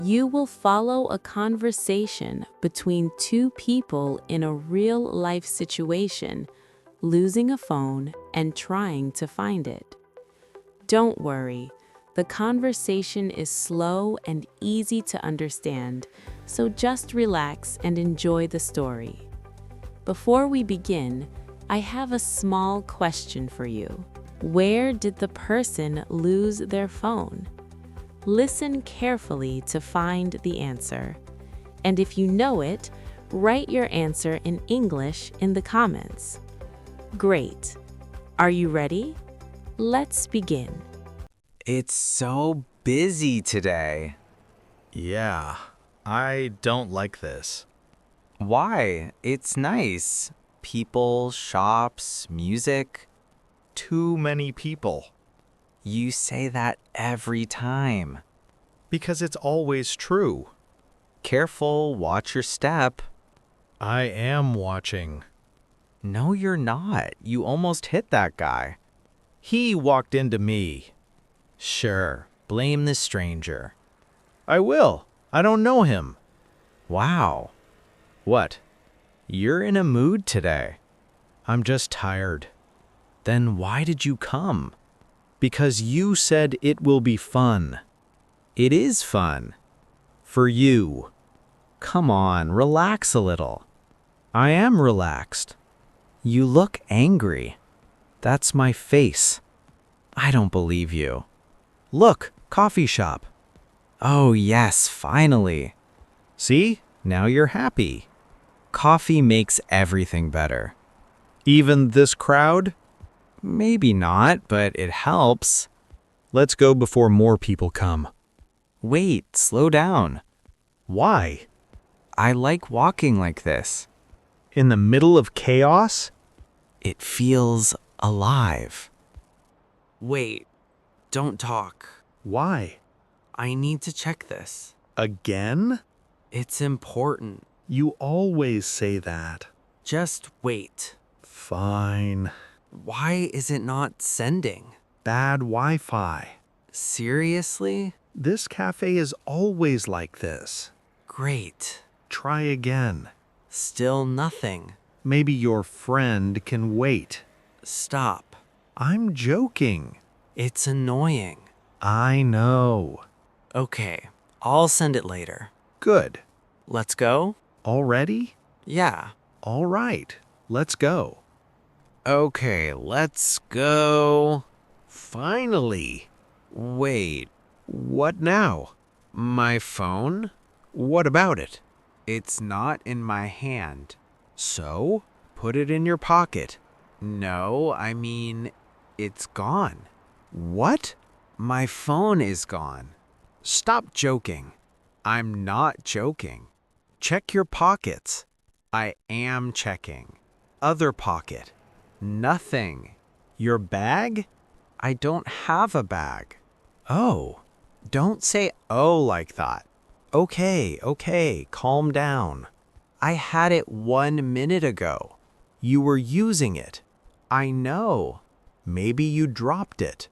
You will follow a conversation between two people in a real-life situation, losing a phone and trying to find it. Don't worry, the conversation is slow and easy to understand, so just relax and enjoy the story. Before we begin, I have a small question for you. Where did the person lose their phone? Listen carefully to find the answer. And if you know it, write your answer in English in the comments. Great. Are you ready? Let's begin. It's so busy today. Yeah, I don't like this. Why? It's nice. People, shops, music. Too many people. You say that every time. Because it's always true. Careful, watch your step. I am watching. No, you're not. You almost hit that guy. He walked into me. Sure, blame the stranger. I will. I don't know him. Wow. What? You're in a mood today. I'm just tired. Then why did you come? Because you said it will be fun. It is fun. For you. Come on, relax a little. I am relaxed. You look angry. That's my face. I don't believe you. Look, coffee shop. Oh yes, finally. See? Now you're happy. Coffee makes everything better. Even this crowd? Maybe not, but it helps. Let's go before more people come. Wait, slow down. Why? I like walking like this. In the middle of chaos? It feels alive. Wait, don't talk. Why? I need to check this. Again? It's important. You always say that. Just wait. Fine. Why is it not sending? Bad Wi-Fi. Seriously? This cafe is always like this. Great. Try again. Still nothing. Maybe your friend can wait. Stop. I'm joking. It's annoying. I know. Okay, I'll send it later. Good. Let's go? Already? Yeah. All right. Let's go. Okay, let's go. Finally. Wait, What now? my phone? What about it? It's not in my hand. So? Put it in your pocket. No, I mean, it's gone. What? My phone is gone. Stop joking. I'm not joking. Check your pockets. I am checking. Other pocket. Nothing. Your bag? I don't have a bag. Oh. Don't say oh like that. Okay, calm down. I had it 1 minute ago. You were using it. I know. Maybe you dropped it.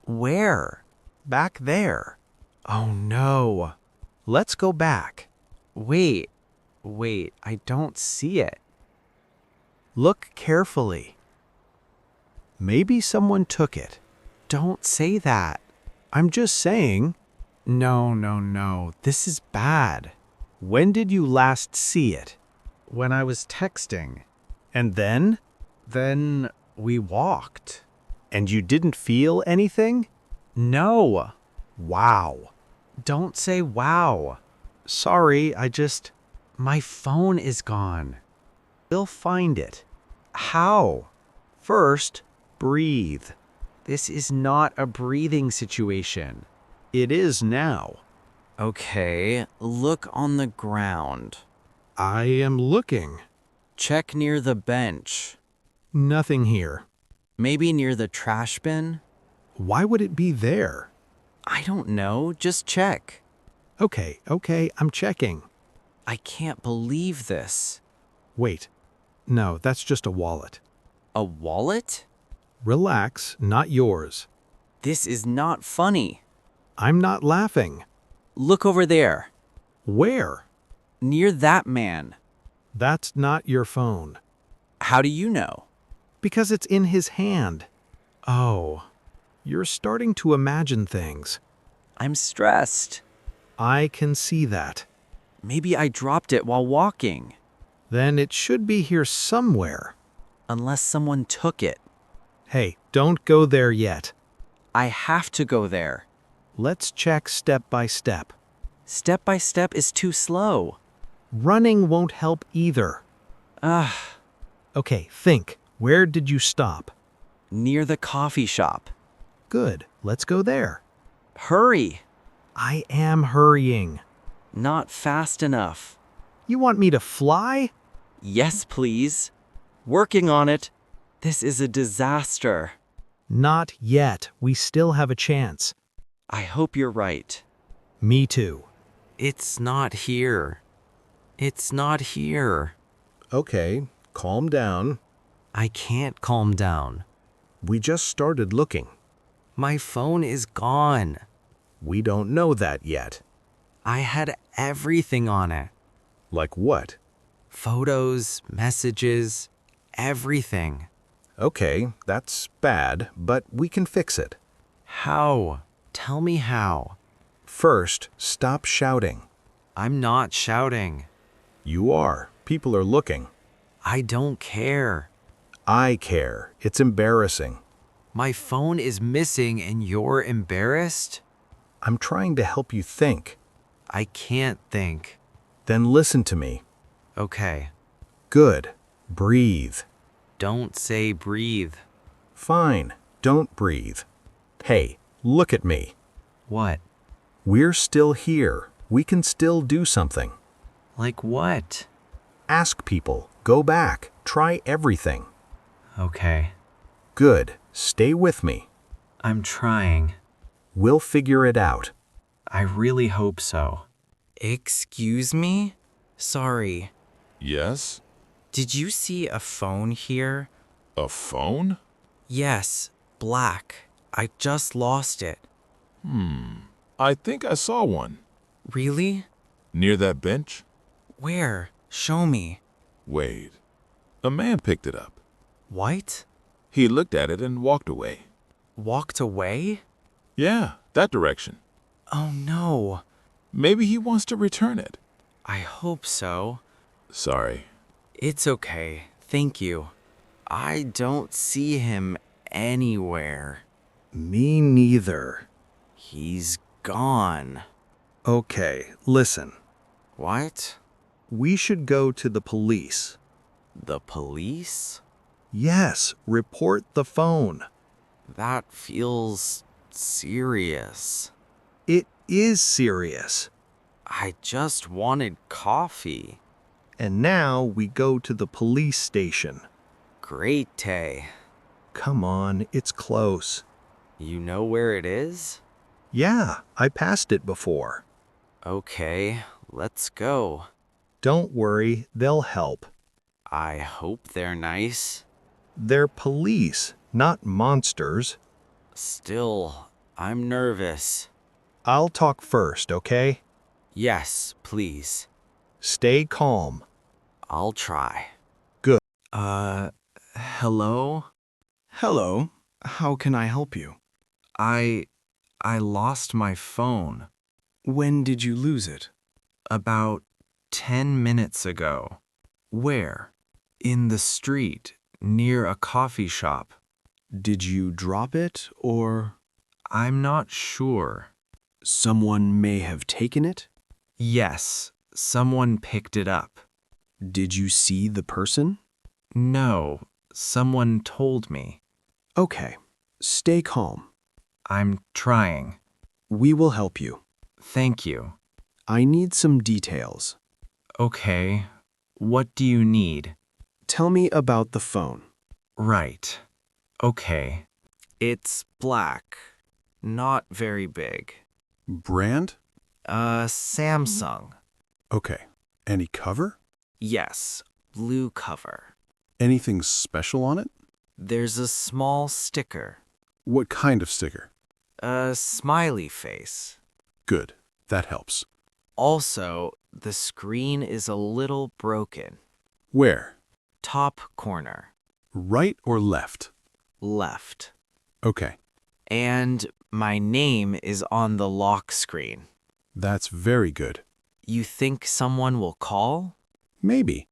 Where? Back there. Oh no. Let's go back. Wait, I don't see it. Look carefully. Maybe someone took it. Don't say that. I'm just saying. No. This is bad. When did you last see it? When I was texting. And then? Then we walked. And you didn't feel anything? No. Wow. Don't say wow. Sorry, My phone is gone. We'll find it. How? First, breathe. This is not a breathing situation. It is now. Okay, look on the ground. I am looking. Check near the bench. Nothing here. Maybe near the trash bin? Why would it be there? I don't know, just check. Okay, I'm checking. I can't believe this. Wait. No, that's just a wallet. A wallet? Relax, not yours. This is not funny. I'm not laughing. Look over there. Where? Near that man. That's not your phone. How do you know? Because it's in his hand. Oh, you're starting to imagine things. I'm stressed. I can see that. Maybe I dropped it while walking. Then it should be here somewhere. Unless someone took it. Hey, don't go there yet. I have to go there. Let's check step by step. Step by step is too slow. Running won't help either. Ugh. Okay, think. Where did you stop? Near the coffee shop. Good. Let's go there. Hurry. I am hurrying. Not fast enough. You want me to fly? Yes, please. Working on it. This is a disaster. Not yet. We still have a chance. I hope you're right. Me too. It's not here. It's not here. Okay, calm down. I can't calm down. We just started looking. My phone is gone. We don't know that yet. I had everything on it. Like what? Photos, messages, everything. Okay, that's bad, but we can fix it. How? Tell me how. First, stop shouting. I'm not shouting. You are. People are looking. I don't care. I care. It's embarrassing. My phone is missing and you're embarrassed? I'm trying to help you think. I can't think. Then listen to me. Okay. Good. Breathe. Don't say breathe. Fine. Don't breathe. Hey, look at me. What? We're still here. We can still do something. Like what? Ask people. Go back. Try everything. Okay. Good. Stay with me. I'm trying. We'll figure it out. I really hope so. Excuse me? Sorry. Yes? Did you see a phone here? A phone? Yes, black. I just lost it. I think I saw one. Really? Near that bench? Where? Show me. Wait. A man picked it up. What? He looked at it and walked away. Walked away? Yeah, that direction. Oh no. Maybe he wants to return it. I hope so. Sorry. It's okay. Thank you. I don't see him anywhere. Me neither. He's gone. Okay, listen. What? We should go to the police. The police? Yes, report the phone. That feels serious. It is serious. I just wanted coffee. And now we go to the police station. Great, Tay. Come on, it's close. You know where it is? Yeah, I passed it before. Okay, let's go. Don't worry, they'll help. I hope they're nice. They're police, not monsters. Still, I'm nervous. I'll talk first, okay? Yes, please. Stay calm. I'll try. Hello? Hello. How can I help you? I lost my phone When did you lose it? about 10 minutes ago. Where? In the street, near a coffee shop. Did you drop it, or I'm not sure. someone may have taken it? Yes, someone picked it up. Did you see the person? No, someone told me. Okay. Stay calm. I'm trying. We will help you. Thank you. I need some details. Okay, what do you need? Tell me about the phone. Right. Okay. It's black. Not very big. Brand? Samsung. Okay. Any cover? Yes, blue cover. Anything special on it? There's a small sticker. What kind of sticker? A smiley face. Good. That helps. Also, the screen is a little broken. Where? Top corner, Right or left? left. Okay, And my name is on the lock screen. that's very good. You think someone will call? Maybe.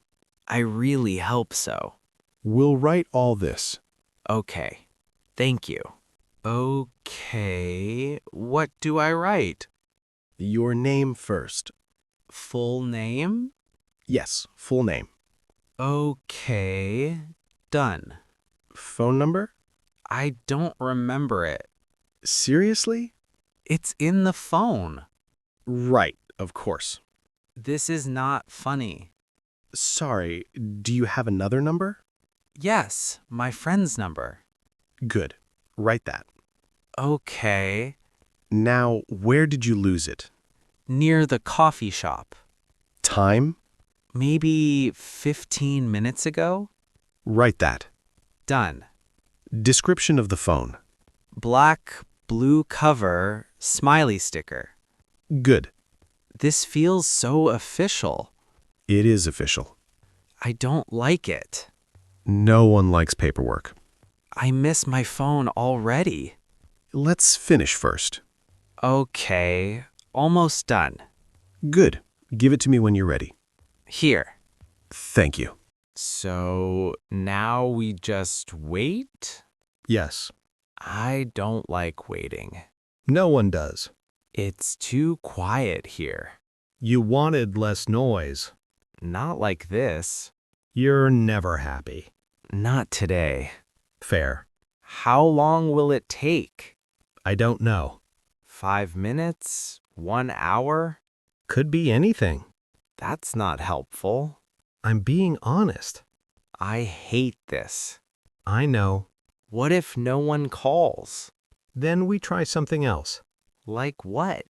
I really hope so. We'll write all this. Okay. Thank you. Okay. What do I write? Your name first. Full name? Yes, full name. Okay. Done. Phone number? I don't remember it. Seriously? It's in the phone. Right, of course. This is not funny. Sorry, do you have another number? Yes, my friend's number. Good. Write that. Okay. Now, where did you lose it? Near the coffee shop. Time? Maybe 15 minutes ago? Write that. Done. Description of the phone. Black, blue cover, smiley sticker. Good. This feels so official. It is official. I don't like it. No one likes paperwork. I miss my phone already. Let's finish first. Okay, almost done. Good. Give it to me when you're ready. Here. Thank you. So now we just wait? Yes. I don't like waiting. No one does. It's too quiet here. You wanted less noise. Not like this. You're never happy. Not today. Fair. How long will it take? I don't know. 5 minutes? 1 hour? Could be anything. That's not helpful. I'm being honest. I hate this. I know. What if no one calls? Then we try something else. Like what?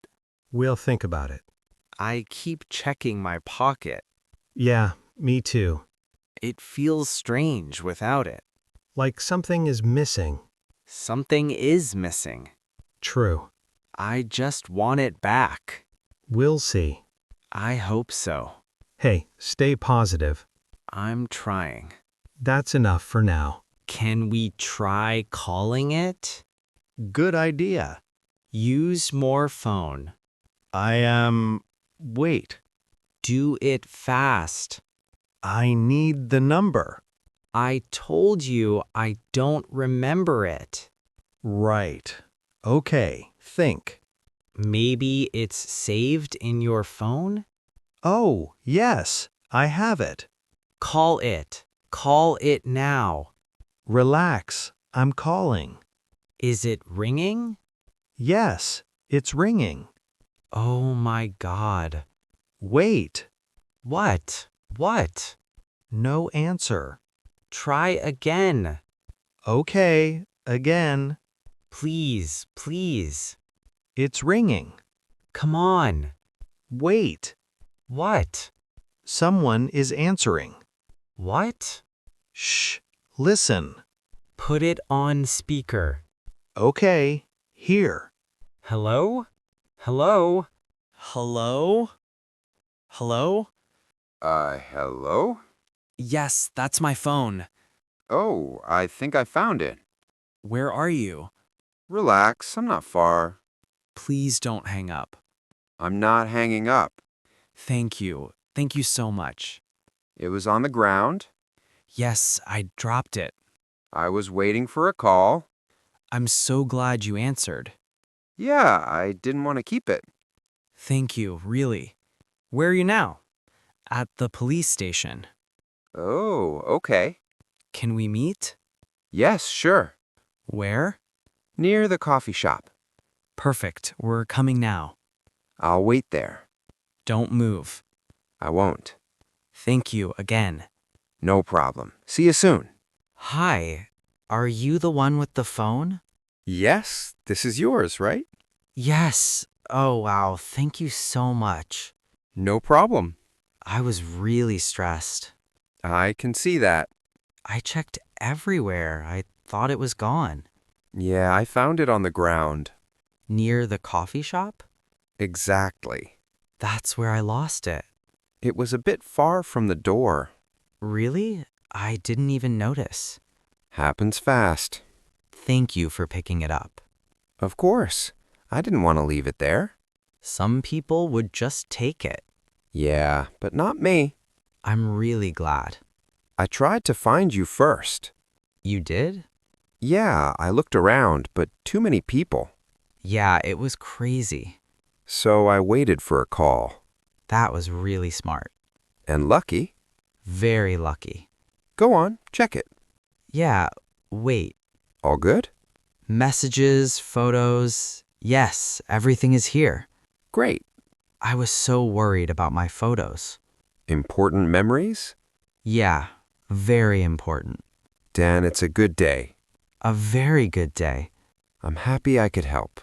We'll think about it. I keep checking my pocket. Yeah, me too. It feels strange without it. Like something is missing. Something is missing. True. I just want it back. We'll see. I hope so. Hey, stay positive. I'm trying. That's enough for now. Can we try calling it? Good idea. Use more phone. Wait. Do it fast. I need the number. I told you I don't remember it. Right. Okay, think. Maybe it's saved in your phone? Oh, yes, I have it. Call it. Call it now. Relax, I'm calling. Is it ringing? Yes, it's ringing. Oh my God. Wait, What? What? no answer. Try again. Okay, again. Please, please. It's ringing. Come on. Wait, What? someone is answering. What? Shh, listen. Put it on speaker. Okay, here. Hello? Hello? Hello? Hello? Hello? Yes, that's my phone. Oh, I think I found it. Where are you? Relax, I'm not far. Please don't hang up. I'm not hanging up. Thank you. Thank you so much. It was on the ground. Yes, I dropped it. I was waiting for a call. I'm so glad you answered. Yeah, I didn't want to keep it. Thank you, really. Where are you now? At the police station. Oh, okay. Can we meet? Yes, sure. Where? Near the coffee shop. Perfect. We're coming now. I'll wait there. Don't move. I won't. Thank you again. No problem. See you soon. Hi. Are you the one with the phone? Yes, this is yours, right? Yes. Oh, wow. Thank you so much. No problem. I was really stressed. I can see that. I checked everywhere. I thought it was gone. Yeah, I found it on the ground. Near the coffee shop? Exactly. That's where I lost it. It was a bit far from the door. Really? I didn't even notice. Happens fast. Thank you for picking it up. Of course. I didn't want to leave it there. Some people would just take it. Yeah, but not me. I'm really glad. I tried to find you first. You did? Yeah, I looked around, but too many people. Yeah, it was crazy. So I waited for a call. That was really smart. And lucky. Very lucky. Go on, check it. Yeah, wait. All good? Messages, photos. Yes, everything is here. Great. I was so worried about my photos. Important memories? Yeah, very important. Dan, it's a good day. A very good day. I'm happy I could help.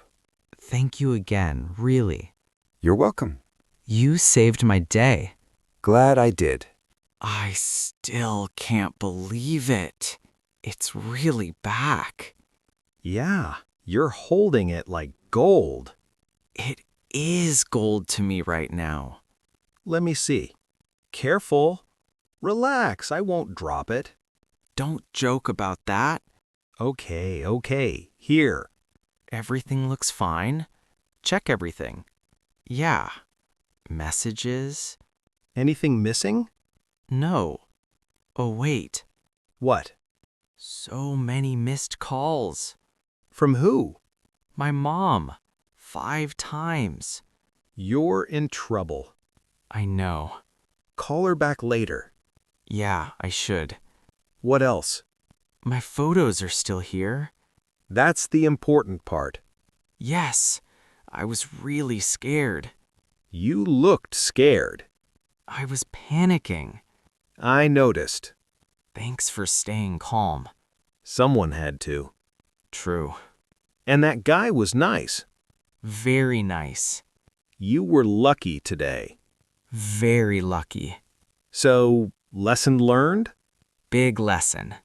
Thank you again, really. You're welcome. You saved my day. Glad I did. I still can't believe it. It's really back. Yeah, you're holding it like gold. It is gold to me right now. Let me see. Careful. Relax, I won't drop it. Don't joke about that. Okay. Here. Everything looks fine. Check everything. Yeah. Messages? Anything missing? No. Oh, wait. What? So many missed calls. From who? My mom. 5 times. You're in trouble. I know. Call her back later. Yeah, I should. What else? My photos are still here. That's the important part. Yes, I was really scared. You looked scared. I was panicking. I noticed. Thanks for staying calm. Someone had to. True. And that guy was nice. Very nice. You were lucky today. Very lucky. So, lesson learned? Big lesson.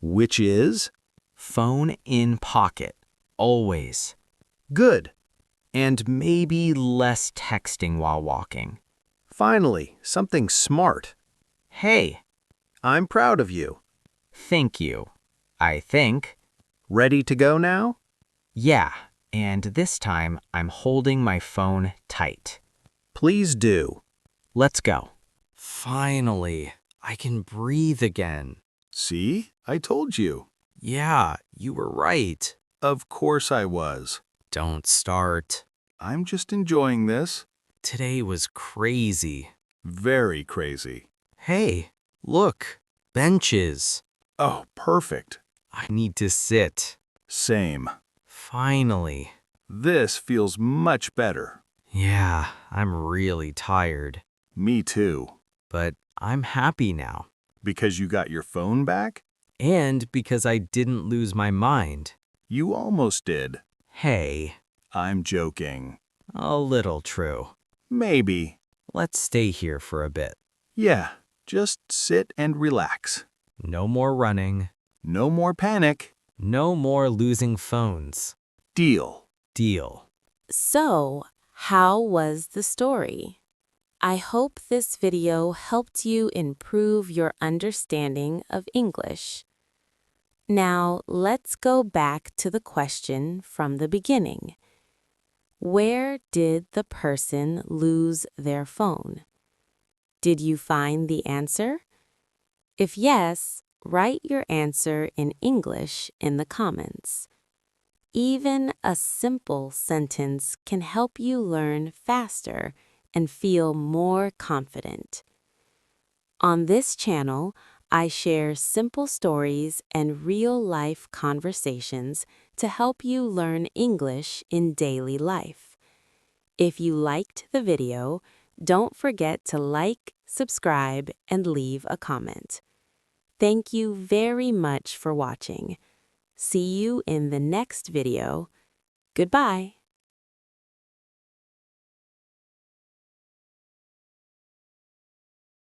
Which is? Phone in pocket. Always. Good. And maybe less texting while walking. Finally, something smart. Hey. I'm proud of you. Thank you. I think. Ready to go now? Yeah, and this time I'm holding my phone tight. Please do. Let's go. Finally, I can breathe again. See? I told you. Yeah, you were right. Of course I was. Don't start. I'm just enjoying this. Today was crazy. Very crazy. Hey, look. Benches. Oh, perfect. I need to sit. Same. Finally. This feels much better. Yeah, I'm really tired. Me too. But I'm happy now. Because you got your phone back? And because I didn't lose my mind. You almost did. Hey. I'm joking. A little true. Maybe. Let's stay here for a bit. Yeah, just sit and relax. No more running. No more panic. No more losing phones. Deal. Deal. So, how was the story? I hope this video helped you improve your understanding of English. Now, let's go back to the question from the beginning. Where did the person lose their phone? Did you find the answer? If yes, write your answer in English in the comments. Even a simple sentence can help you learn faster and feel more confident. On this channel, I share simple stories and real-life conversations to help you learn English in daily life. If you liked the video, don't forget to like, subscribe, and leave a comment. Thank you very much for watching. See you in the next video. Goodbye.